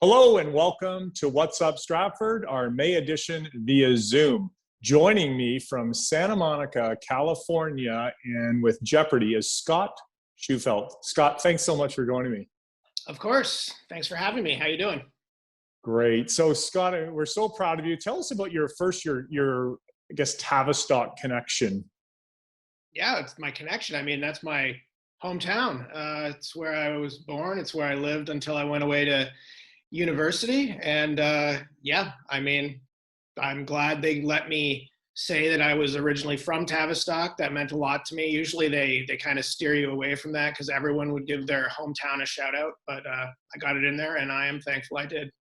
Hello and welcome to What's Up Stratford, our May edition via Zoom. Joining me from Santa Monica, California, and with Jeopardy is Scott Shewfelt. Scott, thanks so much for joining me. Of course. Thanks for having me. How you doing? Great. So Scott, we're so proud of you. Tell us about your I guess, Tavistock connection. Yeah, it's my connection. I mean, that's my hometown. It's where I was born. It's where I lived until I went away to university. And yeah, I mean, I'm glad they let me say that I was originally from Tavistock. That meant a lot to me. Usually they kind of steer you away from that because everyone would give their hometown a shout out. But I got it in there and I am thankful I did.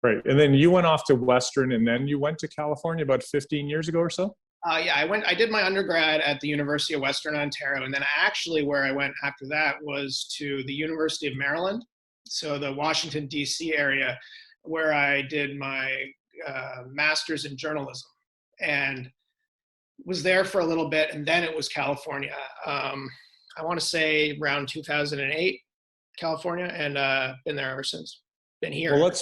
Right. And then you went off to Western and then you went to California about 15 years ago or so? Yeah, I did my undergrad at the University of Western Ontario. And then actually where I went after that was to the University of Maryland. So the Washington, D.C. area where I did my master's in journalism and was there for a little bit. And then it was California. I want to say around 2008, California, and been there ever since. Been here. Well,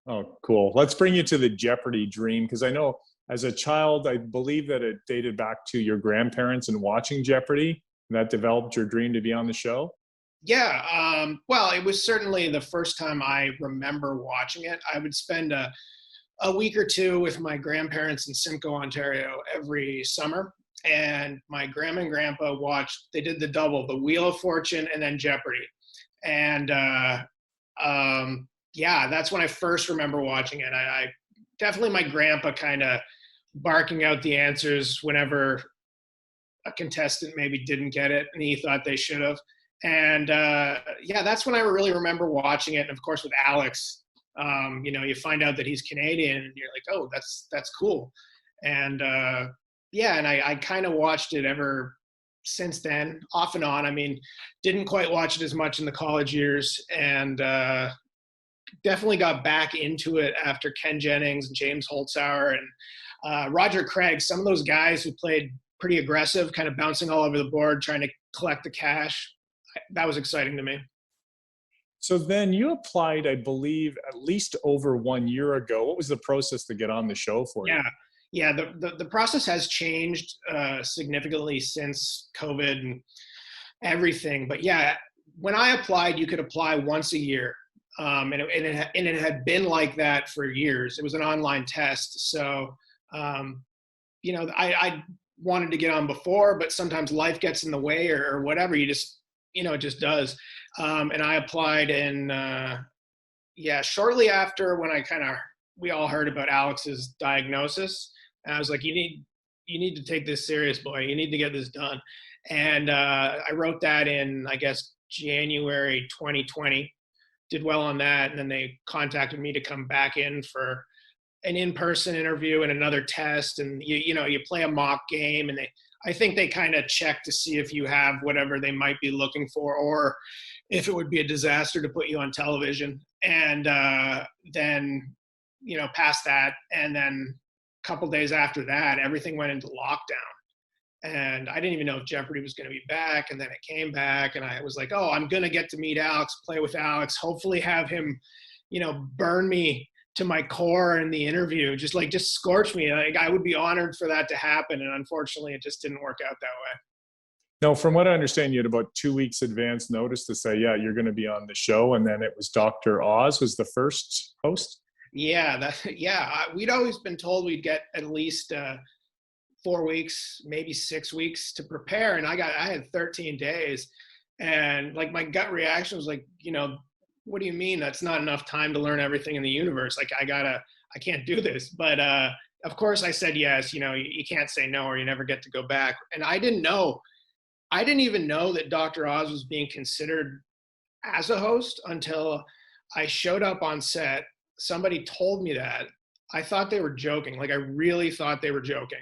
oh, cool. Let's bring you to the Jeopardy dream, because I know as a child, I believe that it dated back to your grandparents and watching Jeopardy, and that developed your dream to be on the show. Yeah, well, it was certainly the first time I remember watching it. I would spend a week or two with my grandparents in Simcoe, Ontario every summer. And my grandma and grandpa they did the double, the Wheel of Fortune and then Jeopardy. And yeah, that's when I first remember watching it. I definitely my grandpa kind of barking out the answers whenever a contestant maybe didn't get it and he thought they should have. And yeah, that's when I really remember watching it. And of course with Alex, you find out that he's Canadian and you're like, oh, that's cool. And yeah, and I kind of watched it ever since then, off and on. I mean, didn't quite watch it as much in the college years, and definitely got back into it after Ken Jennings and James Holzhauer and Roger Craig, some of those guys who played pretty aggressive, kind of bouncing all over the board, trying to collect the cash. That was exciting to me. So then you applied, I believe, at least over 1 year ago. What was the process to get on the show for you? Yeah. The process has changed significantly since COVID and everything. But yeah, when I applied, you could apply once a year. And it had been like that for years. It was an online test. So, I wanted to get on before, but sometimes life gets in the way or whatever. You just, it just does. And I applied shortly after when we all heard about Alex's diagnosis. And I was like, you need to take this serious, boy. You need to get this done. And I wrote that in, I guess, January 2020. Did well on that, and then they contacted me to come back in for an in-person interview and another test, and you play a mock game, and I think they kind of check to see if you have whatever they might be looking for, or if it would be a disaster to put you on television. And then past that, and then a couple days after that, everything went into lockdown. And I didn't even know if Jeopardy was going to be back. And then it came back and I was like, oh, I'm going to get to meet Alex, play with Alex, hopefully have him, burn me to my core in the interview, just scorch me. Like I would be honored for that to happen. And unfortunately, it just didn't work out that way. No, from what I understand, you had about 2 weeks advance notice to say, yeah, you're going to be on the show. And then it was Dr. Oz was the first host. Yeah, we'd always been told we'd get at least 4 weeks, maybe 6 weeks to prepare. And I had 13 days. And like my gut reaction was like, what do you mean? That's not enough time to learn everything in the universe. Like I can't do this. But of course I said yes. You can't say no or you never get to go back. And I didn't even know that Dr. Oz was being considered as a host until I showed up on set. Somebody told me that. I thought they were joking. Like I really thought they were joking.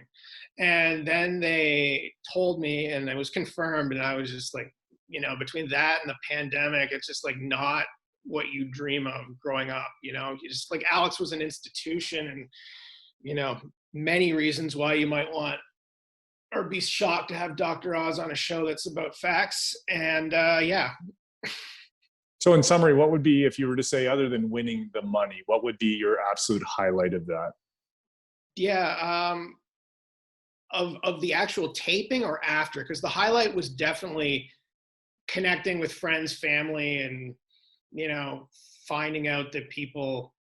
And then they told me and it was confirmed. And I was just like, between that and the pandemic, it's just like not what you dream of growing up. You just like Alex was an institution and, many reasons why you might want or be shocked to have Dr. Oz on a show that's about facts. And yeah. So in summary, what would be, if you were to say, other than winning the money, what would be your absolute highlight of that? Yeah, of the actual taping or after? Because the highlight was definitely connecting with friends, family, and finding out that people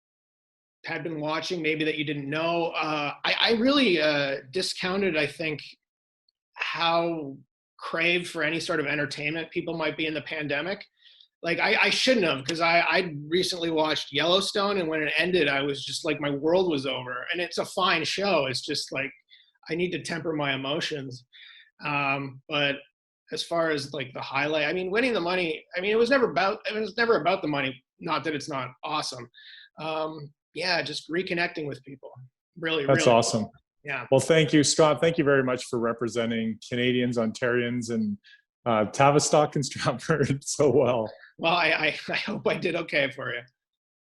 had been watching, maybe that you didn't know. I really discounted, I think, how craved for any sort of entertainment people might be in the pandemic. Like I shouldn't have, because I recently watched Yellowstone, and when it ended, I was just like, my world was over. And it's a fine show. It's just like, I need to temper my emotions. But as far as like the highlight, I mean, winning the money, I mean, it was never about the money. Not that it's not awesome. Yeah, just reconnecting with people. Really, That's really. awesome. Yeah. Well, thank you, Scott. Thank you very much for representing Canadians, Ontarians, and Tavistock and Stratford so well. Well, I hope I did okay for you.